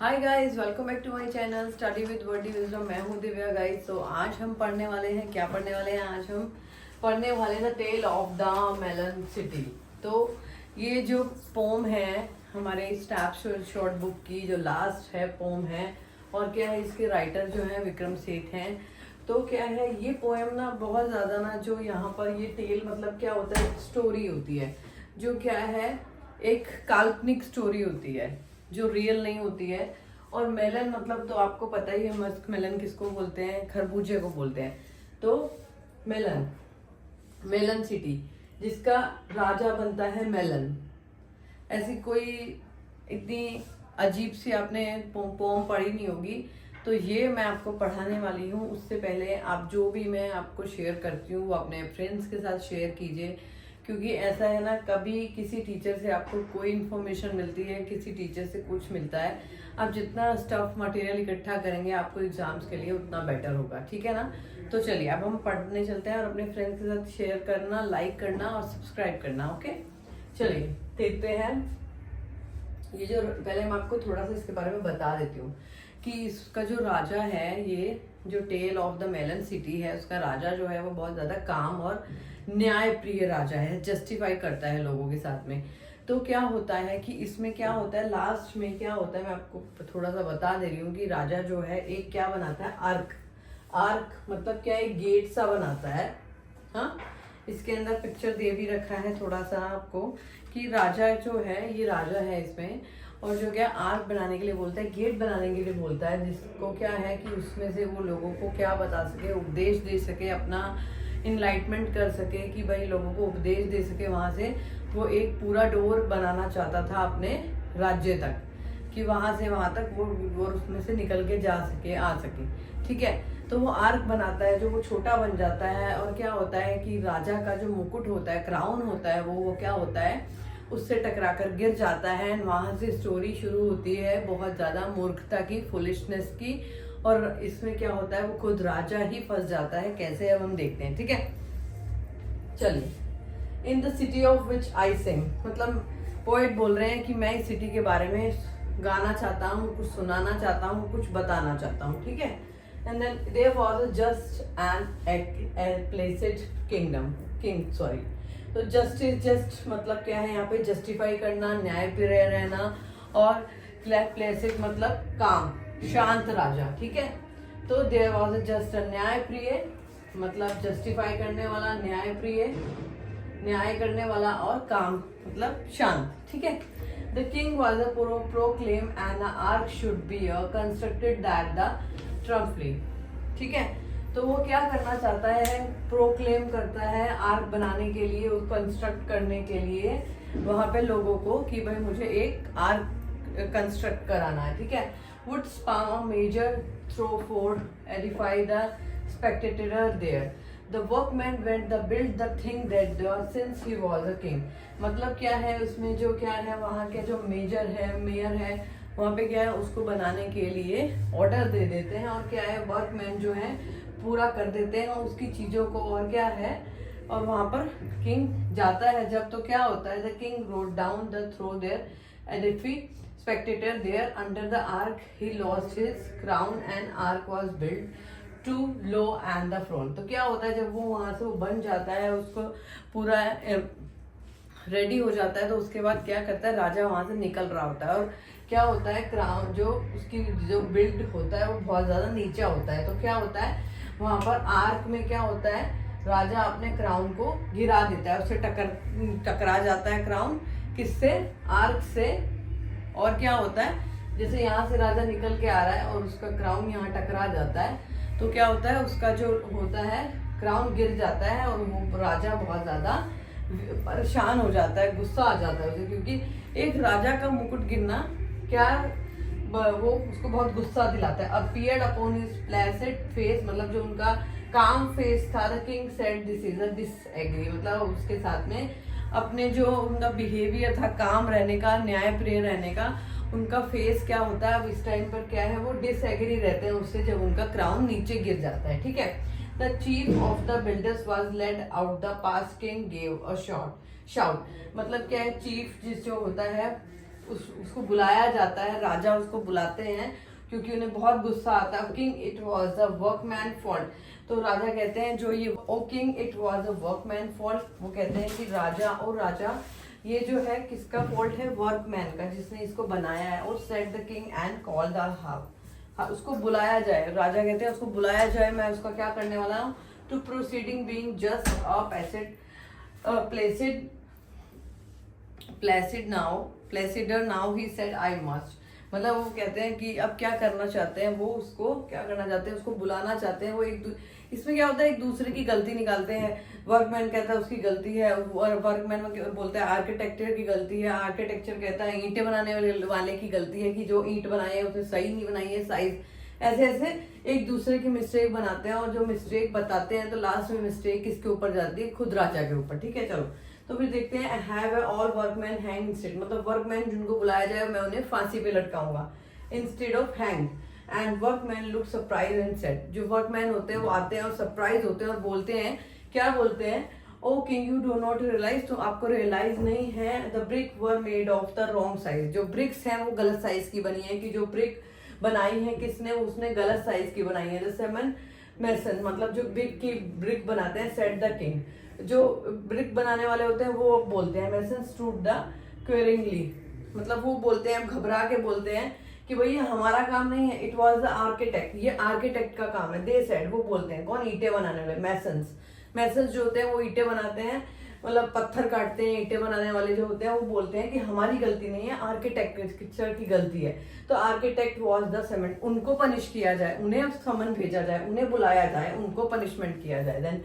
Hi guys, welcome back to my channel study with Wordy Wisdom. मैं हूँ Divya guys. तो आज हम पढ़ने वाले हैं, क्या पढ़ने वाले हैं? आज हम पढ़ने वाले हैं the tale of the melon city. तो ये जो पोम है हमारे स्नैप शॉर्ट बुक की जो लास्ट है पोम है, और क्या है इसके राइटर जो है विक्रम सेठ हैं। तो क्या है ये पोएम ना बहुत ज़्यादा ना, जो यहाँ पर ये टेल मतलब क्या होता है, स्टोरी होती है जो क्या है एक काल्पनिक स्टोरी होती है जो रियल नहीं होती है। और मेलन मतलब तो आपको पता ही है, मस्क मेलन किसको बोलते हैं? खरबूजे को बोलते हैं। तो मेलन, मेलन सिटी जिसका राजा बनता है मेलन। ऐसी कोई इतनी अजीब सी आपने पोम पढ़ी नहीं होगी। तो ये मैं आपको पढ़ाने वाली हूँ। उससे पहले आप जो भी मैं आपको शेयर करती हूँ वो अपने फ्रेंड्स के साथ शेयर कीजिए, क्योंकि ऐसा है ना, कभी किसी टीचर से आपको कोई इन्फॉर्मेशन मिलती है, किसी टीचर से कुछ मिलता है, आप जितना स्टफ मटेरियल इकट्ठा करेंगे आपको एग्जाम्स के लिए उतना बेटर होगा, ठीक है ना। तो चलिए अब हम पढ़ने चलते हैं, और अपने फ्रेंड्स के साथ शेयर करना, लाइक करना और सब्सक्राइब करना। ओके, चलिए देखते हैं। ये जो पहले मैं आपको थोड़ा सा इसके बारे में बता देती हूँ कि इसका जो राजा है, ये जो tale of the melon city है, उसका राजा जो है वो बहुत ज्यादा काम और न्याय प्रिय राजा है, जस्टिफाई करता है लोगों के साथ में। तो क्या होता है कि इसमें क्या होता है, लास्ट में क्या होता है मैं आपको थोड़ा सा बता दे रही हूँ कि राजा जो है एक क्या बनाता है, आर्क। आर्क मतलब क्या, एक गेट सा बनाता है। हाँ, इसके अंदर पिक्चर दे भी रखा है थोड़ा सा आपको कि राजा जो है, ये राजा है इसमें, और जो क्या आर्क बनाने के लिए बोलता है, गेट बनाने के लिए बोलता है, जिसको क्या है कि उसमें से वो लोगों को क्या बता सके, उपदेश दे सके, अपना इनलाइटमेंट कर सके, कि भाई लोगों को उपदेश दे सके। वहां से वो एक पूरा डोर बनाना चाहता था अपने राज्य तक, कि वहां से वहां तक वो उसमें से निकल के जा सके, आ सके, ठीक है। तो वो आर्क बनाता है, जो वो छोटा बन जाता है, और क्या होता है कि राजा का जो मुकुट होता है, क्राउन होता है, वो क्या होता है, उससे टकरा कर गिर जाता है। वहां से स्टोरी शुरू होती है बहुत ज्यादा मूर्खता की, फुलिशनेस की। और इसमें क्या होता है, वो खुद राजा ही फंस जाता है। कैसे, अब हम देखते हैं, ठीक है। चलिए, in the city of which I sing, मतलब पोएट बोल रहे हैं कि मैं इस सिटी के बारे में गाना चाहता हूँ, कुछ सुनाना चाहता हूँ, कुछ बताना चाहता हूँ, ठीक है। And then there was just and placid king sorry. तो जस्टिस, जस्ट मतलब क्या है यहाँ पे, जस्टिफाई करना, न्यायप्रिय रहना, और प्लेसेड मतलब काम, शांत राजा, ठीक है। तो देयर वाज जस्ट न्यायप्रिय मतलब जस्टिफाई करने वाला, न्यायप्रिय न्याय करने वाला, और काम मतलब शांत, ठीक है। The king was a proclaim and arch should be constructed that the triumphally, ठीक है। तो वो क्या करना चाहता है, प्रोक्लेम करता है आर्क बनाने के लिए, कंस्ट्रक्ट करने के लिए वहां पे लोगों को, कि भाई मुझे एक आर्क कंस्ट्रक्ट कराना है, ठीक है। Would spam major throw for edify the spectator there, the workman went the build the thing that since he was a king. मतलब क्या है उसमें, जो क्या है वहां के जो मेजर है, मेयर है, वहां पे क्या है उसको बनाने के लिए ऑर्डर दे देते हैं, और क्या है वर्कमैन जो है पूरा कर देते हैं उसकी चीजों को, और क्या है, और वहां पर किंग जाता है जब, तो क्या होता है, the king rode down the throw there edify spectator there under the arch he lost his crown and arch was build too low and the front. तो क्या होता है, जब वो वहां से वो बन जाता है, उसको पूरा रेडी हो जाता है, तो उसके बाद क्या करता है, राजा वहां से निकल रहा होता है, और क्या होता है, क्राउन जो उसकी जो बिल्ड होता है वो बहुत ज्यादा नीचा होता है। तो क्या होता है वहां पर आर्क में क्या होता है, राजा अपने क्राउन को गिरा देता है, उससे टकरा जाता है क्राउन, किससे, आर्क से। और क्या होता है, जैसे यहाँ से राजा निकल के आ रहा है और उसका क्राउन यहाँ टकरा जाता है, तो क्या होता है, उसका जो होता है क्राउन गिर जाता है, और वो राजा बहुत ज्यादा परेशान हो जाता है, गुस्सा आ जाता है उसे, क्योंकि एक राजा का मुकुट गिरना क्या, वो उसको बहुत गुस्सा दिलाता है। Appeared upon his placid face, मतलब जो उनका काम फेस था, the king said this is a disagree, मतलब उसके साथ में अपने जो उनका बिहेवियर था, काम रहने का, न्यायप्रिय रहने का, उनका फेस क्या होता है अब इस टाइम पर, क्या है, वो डिसएग्री रहते हैं उससे, जब उनका क्राउन नीचे गिर जाता है, ठीक है। The chief of the builders was laid out the pass, king gave a shout, मतलब क्या है, चीफ जिस जो होता है उसको बुलाया जाता है, राजा उसको बुलाते हैं क्योंकि उन्हें बहुत गुस्सा आता है। King it was the workman fault, तो राजा कहते हैं जो ये O king it was the workman fault, वो कहते हैं कि राजा और राजा ये जो है किसका फॉल्ट है, वर्कमैन का, जिसने इसको बनाया है। और set the king and call the how, उसको बुलाया जाए, राजा कहते हैं उसको बुलाया जाए, मैं उसका क्या करने वाला हूँ, to proceeding being just a placider now he said I must, मतलब वो कहते हैं कि अब क्या करना चाहते हैं, वो उसको क्या करना चाहते हैं, उसको बुलाना चाहते हैं। वो इसमें क्या होता है, एक दूसरे की गलती निकालते हैं। वर्कमैन कहता है उसकी गलती है, और वर्कमैन बोलता है आर्किटेक्चर की गलती है, आर्किटेक्चर कहता है ईंटें बनाने वाले की गलती है कि जो ईंट बनाई है उसने सही नहीं बनाई है साइज। ऐसे ऐसे एक दूसरे की मिस्टेक बनाते हैं, और जो मिस्टेक बताते हैं तो लास्ट में मिस्टेक किसके ऊपर जाती है, खुद राजा के ऊपर। ठीक है, चलो तो फिर देखते हैं। Have all workman hang instead, मतलब वर्कमैन जिनको बुलाया जाए मैं उन्हें फांसी पे लटकाऊंगा, instead of hang. And workman look surprise and said, जो वर्कमैन होते हैं वो आते हैं और सरप्राइज होते हैं और बोलते हैं, क्या बोलते हैं, O king you do not realise, तो आपको रियलाइज नहीं है, the brick were made of the wrong size, जो ब्रिक्स हैं वो गलत साइज की बनी है, कि जो ब्रिक बनाई है किसने, उसने गलत साइज की बनाई है। जैसे मैसन, मतलब जो ब्रिक बनाते हैं, सेट द किंग, जो ब्रिक बनाने वाले होते हैं वो बोलते हैं, मैसन स्टूड द क्वेरिंगली, मतलब वो बोलते हैं, घबरा के बोलते हैं कि भाई ये हमारा काम नहीं है, इट वॉज द आर्किटेक्ट, ये आर्किटेक्ट का काम है। दे सेड, वो बोलते हैं, कौन, ईंटें बनाने वाले, मैसन्स जो होते हैं वो ईंटें बनाते हैं, मतलब पत्थर काटते हैं, ईंटें बनाने वाले जो होते हैं वो बोलते हैं कि हमारी गलती नहीं है, आर्किटेक्चर की गलती है। तो आर्किटेक्ट वॉज द सेमेंट, उनको पनिश किया जाए, उन्हें समन भेजा जाए, उन्हें बुलाया जाए, उनको पनिशमेंट किया जाए। Then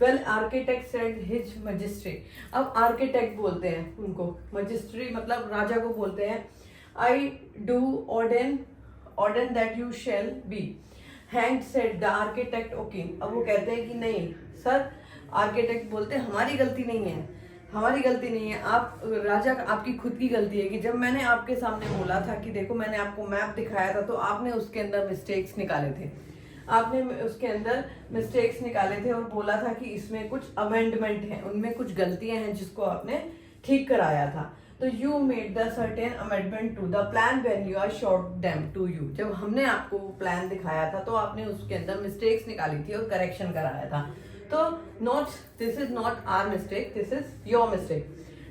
well architect said his majesty, अब आर्किटेक्ट बोलते हैं उनको, मजिस्ट्री मतलब राजा को बोलते हैं, I do ordain that you shall be hanged, said the architect O king. अब वो कहते हैं कि नहीं सर, आर्किटेक्ट बोलते हैं हमारी गलती नहीं है, हमारी गलती नहीं है, आप राजा आपकी खुद की गलती है कि जब मैंने आपके सामने बोला था कि देखो मैंने आपको मैप दिखाया था तो आपने उसके अंदर मिस्टेक्स निकाले थे, आपने उसके अंदर मिस्टेक्स निकाले थे और बोला था कि इसमें कुछ अमेंडमेंट है, उनमें कुछ गलतियां हैं जिसको आपने ठीक कराया था। तो you made the certain amendment to the plan when you are showed them to you, जब हमने आपको प्लान दिखाया था तो आपने उसके अंदर मिस्टेक्स निकाली थी और करेक्शन कराया था। तो not, this is not our mistake, this is your mistake.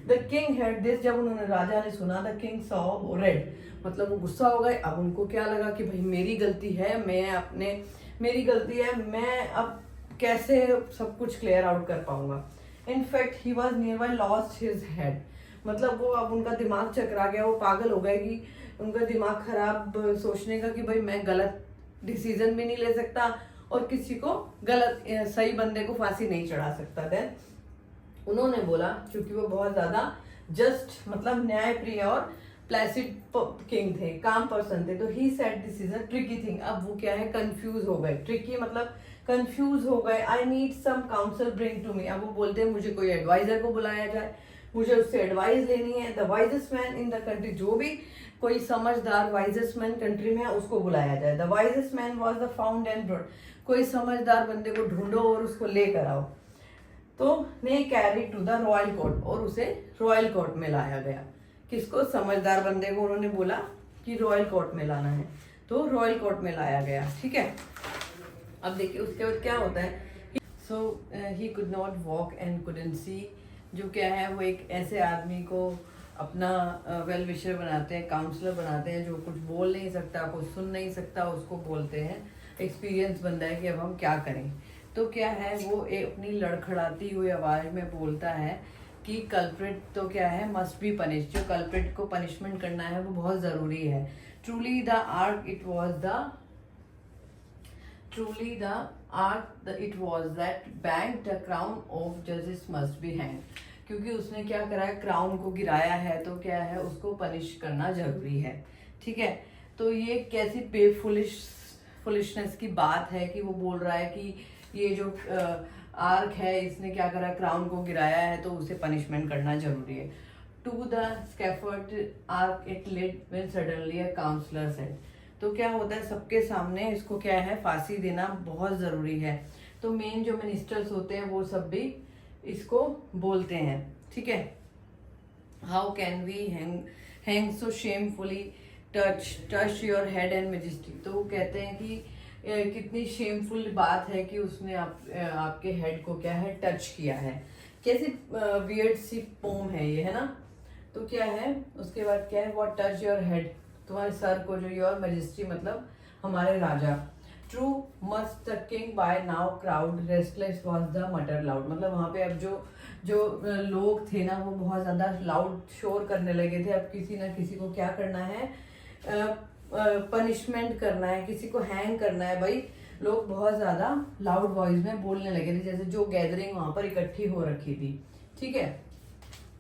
The king heard this, जब उन्होंने, राजा ने सुना, द किंग सॉ रेड, मतलब वो गुस्सा हो गए। अब उनको क्या लगा कि भाई मेरी गलती है, मेरी गलती है, मैं अब कैसे सब कुछ क्लियर आउट कर पाऊंगा। In fact he was near by lost his head, मतलब वो अब उनका दिमाग चकरा गया, वो पागल हो गए कि उनका दिमाग खराब सोचने का कि भाई मैं गलत डिसीजन भी नहीं ले सकता और किसी को गलत, सही बंदे को फांसी नहीं चढ़ा सकता। देन उन्होंने बोला, क्योंकि वो बहुत ज्यादा जस्ट मतलब न्यायप्रिय और प्लेसिड किंग थे, काम पर्सन थे, तो he said this is a tricky thing. अब वो क्या है, कंफ्यूज हो गए, ट्रिकी मतलब कंफ्यूज हो गए। I need some council bring to me, अब वो बोलते हैं मुझे कोई एडवाइजर को बुलाया जाए, मुझे उससे एडवाइस लेनी है। The wisest man in the country, जो भी कोई समझदार वाइजेस्ट मैन कंट्री में है उसको बुलाया जाए। The wisest man was the found and brought, कोई समझदार बंदे को ढूंढो और उसको लेकर आओ। तो ने carry to the royal court, और उसे रॉयल कोर्ट में लाया गया। किसको, समझदार बंदे को उन्होंने बोला कि रॉयल कोर्ट में लाना है, तो रॉयल कोर्ट में लाया गया। ठीक है, अब देखिए उसके बाद क्या होता है। So he could not walk and couldn't see, जो क्या है वो एक ऐसे आदमी को अपना वेल विशर बनाते हैं, काउंसलर बनाते हैं, जो कुछ बोल नहीं सकता, कुछ सुन नहीं सकता, उसको बोलते हैं एक्सपीरियंस बंदा है कि अब हम क्या करें। तो क्या है, वो अपनी लड़खड़ाती हुई आवाज में बोलता है कि कल्प्रिट तो क्या है, मस्ट बी पनिश, जो कल्प्रिट को पनिशमेंट करना है वो बहुत जरूरी है। Truly the art it was that bank the crown of जजेस मस्ट बी हैंग, क्योंकि उसने क्या करा, क्राउन को गिराया है, तो क्या है उसको पनिश करना जरूरी है। ठीक है, तो ये कैसी फुलिशनेस की बात है कि वो बोल रहा है कि ये जो आर्क है इसने क्या करा, क्राउन को गिराया है, तो उसे पनिशमेंट करना जरूरी है। To the scaffold arc it led when suddenly a counsellor said, तो क्या होता है सबके सामने इसको क्या है, फांसी देना बहुत जरूरी है। तो मेन जो मिनिस्टर्स होते हैं वो सब भी इसको बोलते हैं। ठीक है, how can we hang so shamefully touch your head and majesty. तो वो कहते हैं कि कितनी शेमफुल बात है कि उसने आपके हेड को क्या है टच किया है। कैसी वियर्ड सी पोम है ये, है ना। तो क्या है उसके बाद क्या है, व्हाट टच योर हेड, तुम्हारे सर को, जो योर मेजेस्टी मतलब हमारे राजा। True must the king by now crowd restless was the mutter loud. मतलब वहां पे अब जो लोग थे ना वो बहुत ज्यादा लाउड शोर करने लगे थे। अब किसी ना किसी को क्या करना है, पनिशमेंट करना है, किसी को हैंग करना है। भाई लोग बहुत ज्यादा लाउड वॉइस में बोलने लगे थे, जैसे जो गैदरिंग वहां पर इकट्ठी हो रखी थी। ठीक है,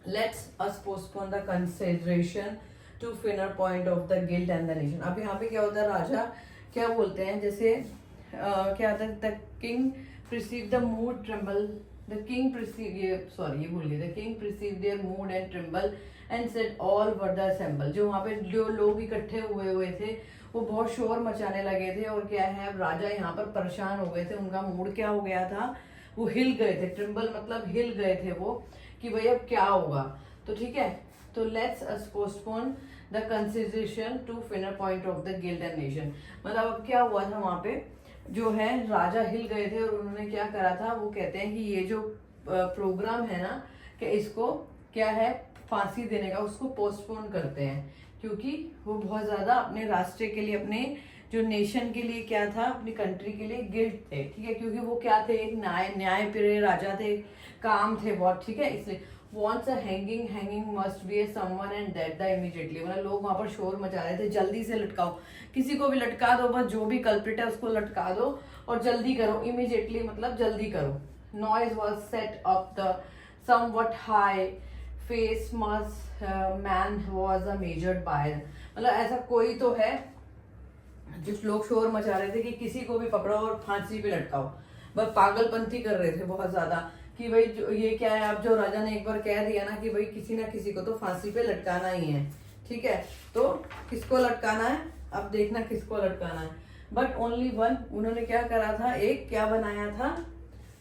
let's us postpone the consideration to finer point of the guilt and the nation. अब यहाँ पे क्या होता है, राजा क्या बोलते हैं, जैसे क्या होता है, the king perceive the mood tremble, the king perceive, ये भूल गए, the king perceive their mood and tremble and said all were the assemble. जो वहां पे जो लोग इकट्ठे हुए थे वो बहुत शोर मचाने लगे थे, और क्या है अब राजा यहाँ पर परेशान हो गए थे। उनका मूड क्या हो गया था, वो हिल गए थे। ट्रिम्बल मतलब हिल गए थे वो, कि भाई अब क्या होगा। तो ठीक है, तो let's us postpone the consideration to finer point of the guild and nation. मतलब अब क्या हुआ था वहां पे, जो है राजा हिल गए थे और उन्होंने क्या करा था, वो कहते हैं कि ये जो प्रोग्राम है ना, कि इसको क्या है फांसी देने का, उसको पोस्टपोन करते हैं, क्योंकि वो बहुत ज्यादा अपने राष्ट्र के लिए, अपने जो नेशन के लिए क्या था, अपनी कंट्री के लिए गिल्ट थे। ठीक है, क्योंकि वो क्या थे, एक न्याय राजा थे, काम थे बहुत। ठीक है, इसलिए wants a hanging must be a someone and that the immediately। मतलब लोग वहां पर शोर मचा रहे थे, जल्दी से लटकाओ, किसी को भी लटका दो, बस जो भी कल्प्रिट है उसको लटका दो और जल्दी करो। इमीडिएटली मतलब जल्दी करो। Noise was set up the somewhat high face must man was a measured by. मतलब ऐसा कोई तो है, जिस लोग शोर मचा रहे थे कि किसी को भी पकड़ो और फांसी पे लटकाओ, बस पागलपंथी कर रहे थे बहुत ज्यादा, कि भाई ये क्या है। अब जो राजा ने एक बार कह दिया ना कि भाई किसी ना किसी को तो फांसी पे लटकाना ही है। ठीक है, तो किसको लटकाना है, अब देखना किसको लटकाना है। बट ओनली वन, उन्होंने क्या करा था, एक क्या बनाया था,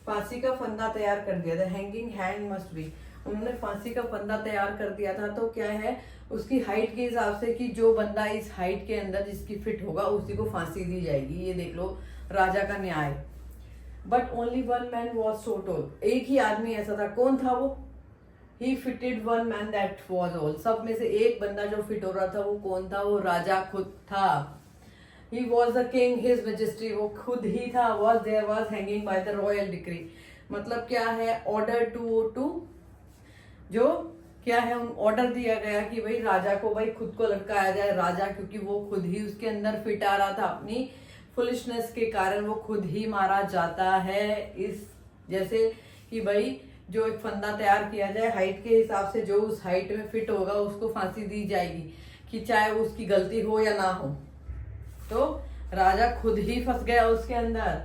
फांसी का फंदा तैयार कर दिया था। हैंगिंग हैंग मस्ट बी, उन्होंने फांसी का फंदा तैयार कर दिया था। तो क्या है, उसकी हाइट के हिसाब से कि जो बंदा इस हाइट के अंदर जिसकी फिट होगा उसी को फांसी दी जाएगी। ये देख लो राजा का न्याय। But only one man was so tall, एक ही आदमी ऐसा था, कौन था वो, he fitted one man that was all. सब में से एक बंदा जो फिट हो रहा था वो कौन था, वो राजा खुद था। He was the king his majesty, वो खुद ही था। Was there was hanging by the royal decree. मतलब क्या है, ऑर्डर टू जो क्या है, ऑर्डर दिया गया कि भाई राजा को भाई खुद को लटकाया जाए। राजा क्योंकि वो खुद ही उसके अंदर फिट आ रहा था, अपनी फुलिशनेस के कारण वो खुद ही मारा जाता है। इस जैसे कि भाई जो एक फंदा तैयार किया जाए हाइट के हिसाब से, जो उस हाइट में फिट होगा उसको फांसी दी जाएगी, कि चाहे उसकी गलती हो या ना हो। तो राजा खुद ही फंस गया उसके अंदर।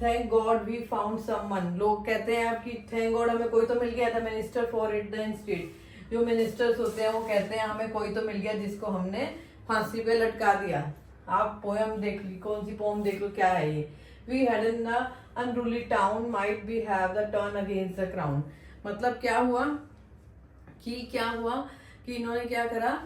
Thank God we found someone, लोग कहते हैं आपकी थैंक गॉड हमें कोई तो मिल गया था, minister for it the instead. जो मिनिस्टर्स होते हैं वो कहते हैं हमें कोई तो मिल गया जिसको हमने फांसी पे लटका दिया। आप पोयम देख ली, कौन सी पोम देख लो, क्या है ये, we had in the unruly town might be have the turn against the crown. मतलब क्या हुआ कि इन्होंने क्या करा,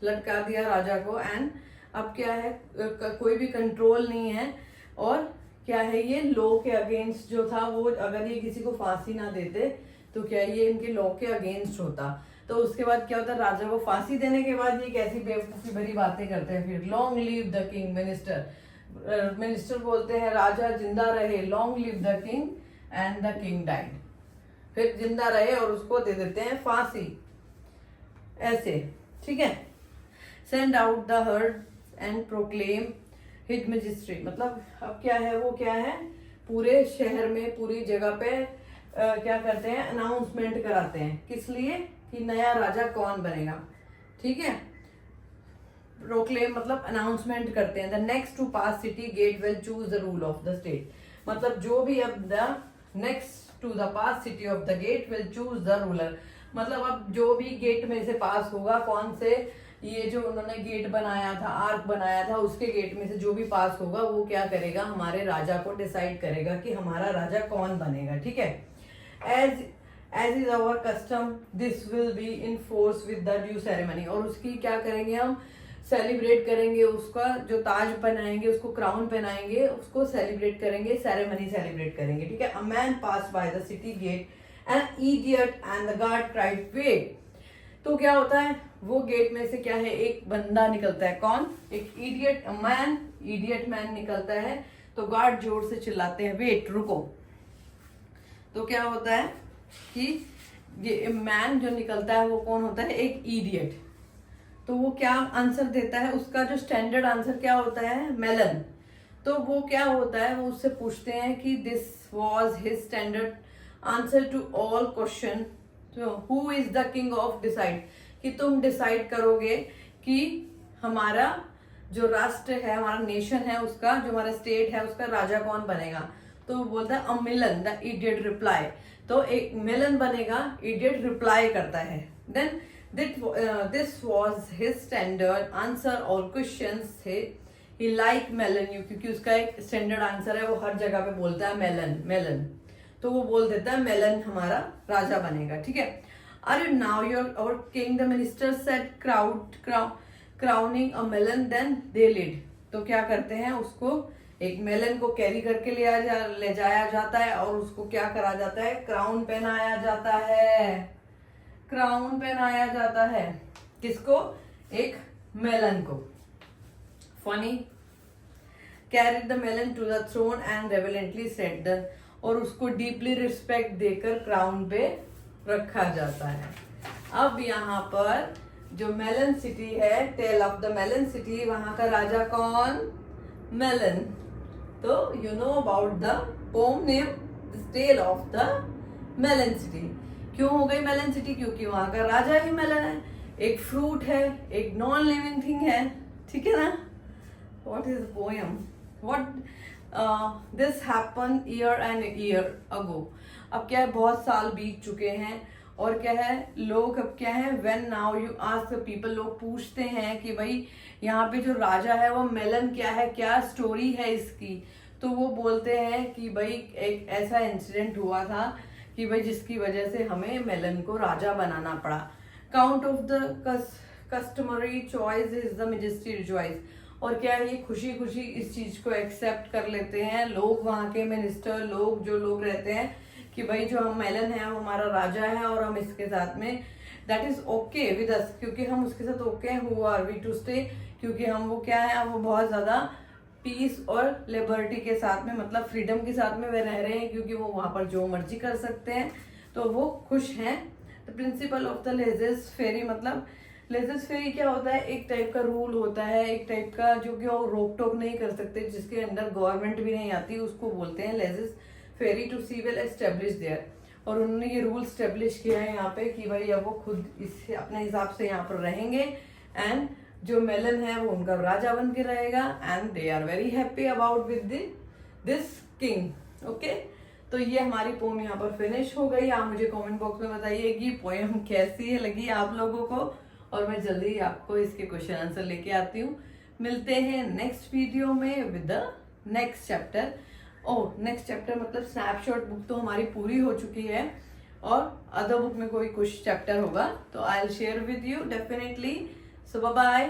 लटका दिया राजा को। एंड अब क्या है, कोई भी कंट्रोल नहीं है, और क्या है, ये लॉ के अगेंस्ट जो था वो, अगर ये किसी को फांसी ना देते तो क्या ये इनके लॉ के अगेंस्ट होता। तो उसके बाद क्या होता है, राजा को फांसी देने के बाद ये कैसी बेवकूफी भरी बातें करते हैं फिर, long live the king. Minister बोलते हैं राजा जिंदा रहे, long live the king and the king died. फिर जिंदा रहे और उसको दे देते हैं फांसी, ऐसे। ठीक है, send out the heard and proclaim his majesty. मतलब अब क्या है, वो क्या है, पूरे शहर में, पूरी जगह पे क्या करते हैं, अनाउंसमेंट कराते हैं। किस लिए, कि नया राजा कौन बनेगा। ठीक है, प्रोक्लेम मतलब अनाउंसमेंट करते हैं। The next to pass city gate will choose the rule of the state. मतलब जो भी अब the next to the pass city of the gate will choose the ruler. मतलब अब जो भी गेट में से पास होगा, कौन से, ये जो उन्होंने गेट बनाया था, आर्क बनाया था, उसके गेट में से जो भी पास होगा वो क्या करेगा, हमारे राजा को डिसाइड करेगा कि हमारा राजा कौन बनेगा। ठीक है, as as is our custom this will be in force with the due ceremony. और उसकी क्या करेंगे हम, सेलिब्रेट करेंगे, उसका जो ताज पहनाएंगे, उसको क्राउन पहनाएंगे, उसको सेलिब्रेट करेंगे, सेरेमनी सेलिब्रेट करेंगे, ठीक है। A man pass by the city gate an idiot and the guard cried wait. तो क्या होता है, वो गेट में से क्या है, एक बंदा निकलता है, कौन, एक इडियट मैन, इडियट मैन निकलता है। तो गार्ड जोर से चिल्लाते हैं वेट, रुको। तो क्या होता है कि ये मैन जो निकलता है वो कौन होता है, एक इडियट। तो वो क्या आंसर देता है, उसका जो स्टैंडर्ड आंसर क्या होता है, मेलन। तो वो क्या होता है, वो उससे पूछते हैं कि this was his standard answer to all question, who is the king of decide, कि तुम डिसाइड करोगे कि हमारा जो राष्ट्र है, हमारा नेशन है, उसका जो हमारा स्टेट है, उसका राजा कौन बनेगा। तो वो बोलता है a melon, the idiot reply. तो एक मिलन बनेगा, इडियट रिप्लाई करता है। Then this was his standard answer और क्वेश्चंस थे, ही लाइक मेलन यू, क्योंकि उसका एक स्टैंडर्ड आंसर है, वो हर जगह पे बोलता है मेलन मेलन। तो वो बोल देता है मेलन हमारा राजा बनेगा, ठीक है। अरे now your our king, the minister said crowning a melon, then they lead. तो क्या करते हैं, उसको एक मेलन को कैरी करके ले जाया जाता है और उसको क्या करा जाता है, क्राउन पहनाया जाता है, क्राउन पहनाया जाता है। किसको, एक मेलन को। Funny, carried the melon to the throne and reverently set the, और उसको डीपली रिस्पेक्ट देकर क्राउन पे रखा जाता है। अब यहाँ पर जो मेलन सिटी है, tale of the melon city, वहां का राजा कौन, मेलन। तो you know about the poem name tale of the melon city. क्यों हो गई मेलन सिटी, क्योंकि वहां का राजा ही मेलन है, एक फ्रूट है, एक नॉन लिविंग थिंग है, ठीक है ना। What is the poem, what this happen year and year ago. अब क्या है, बहुत साल बीत चुके हैं, और क्या है, लोग अब क्या है, when now you ask people, लोग पूछते हैं कि भाई यहाँ पे जो राजा है वो मेलन क्या है, क्या स्टोरी है इसकी। तो वो बोलते हैं कि भाई एक ऐसा इंसिडेंट हुआ था कि भाई जिसकी वजह से हमें मेलन को राजा बनाना पड़ा। Count of the customary choice is the majesty rejoice. और क्या है, ये खुशी खुशी इस चीज को एक्सेप्ट कर लेते हैं लोग, वहाँ के मिनिस्टर, लोग जो लोग रहते हैं कि भाई जो हम मेलन है वो हमारा राजा है, और हम इसके साथ में that is okay with us, क्योंकि हम उसके साथ ओके हैं, who are we to stay, क्योंकि हम वो क्या है, वो बहुत ज्यादा पीस और लिबर्टी के साथ में, मतलब फ्रीडम के साथ में वे रह रहे हैं, क्योंकि वो वहां पर जो मर्जी कर सकते हैं, तो वो खुश हैं। The principal of the lazies fairy, मतलब लेजेस फेरी क्या होता है, एक टाइप का रूल होता है, एक टाइप का जो कि वो रोक टोक नहीं कर सकते, जिसके अंदर गवर्नमेंट भी नहीं आती, उसको बोलते हैं लेजेस फेरी to see well establish there. और उन्होंने ये रूल स्टेब्लिश किया है यहाँ पे कि भाई अब वो खुद इस अपने हिसाब से यहाँ पर रहेंगे, एंड जो मेलन है वो उनका राजा बन के रहेगा, and they are very happy about with this king. Okay, तो ये हमारी पोएम यहाँ पर फिनिश हो गई। आप मुझे कमेंट बॉक्स में बताइए कि पोएम कैसी है लगी आप लोगों को, और मैं जल्दी आपको इसके क्वेश्चन आंसर लेके आती हूँ। मिलते हैं नेक्स्ट वीडियो में with the next chapter. Next chapter मतलब स्नैपशॉट बुक तो हमारी पूरी हो चुकी है, और अदर बुक में कोई कुछ चैप्टर होगा तो I will share with you definitely. So bye bye.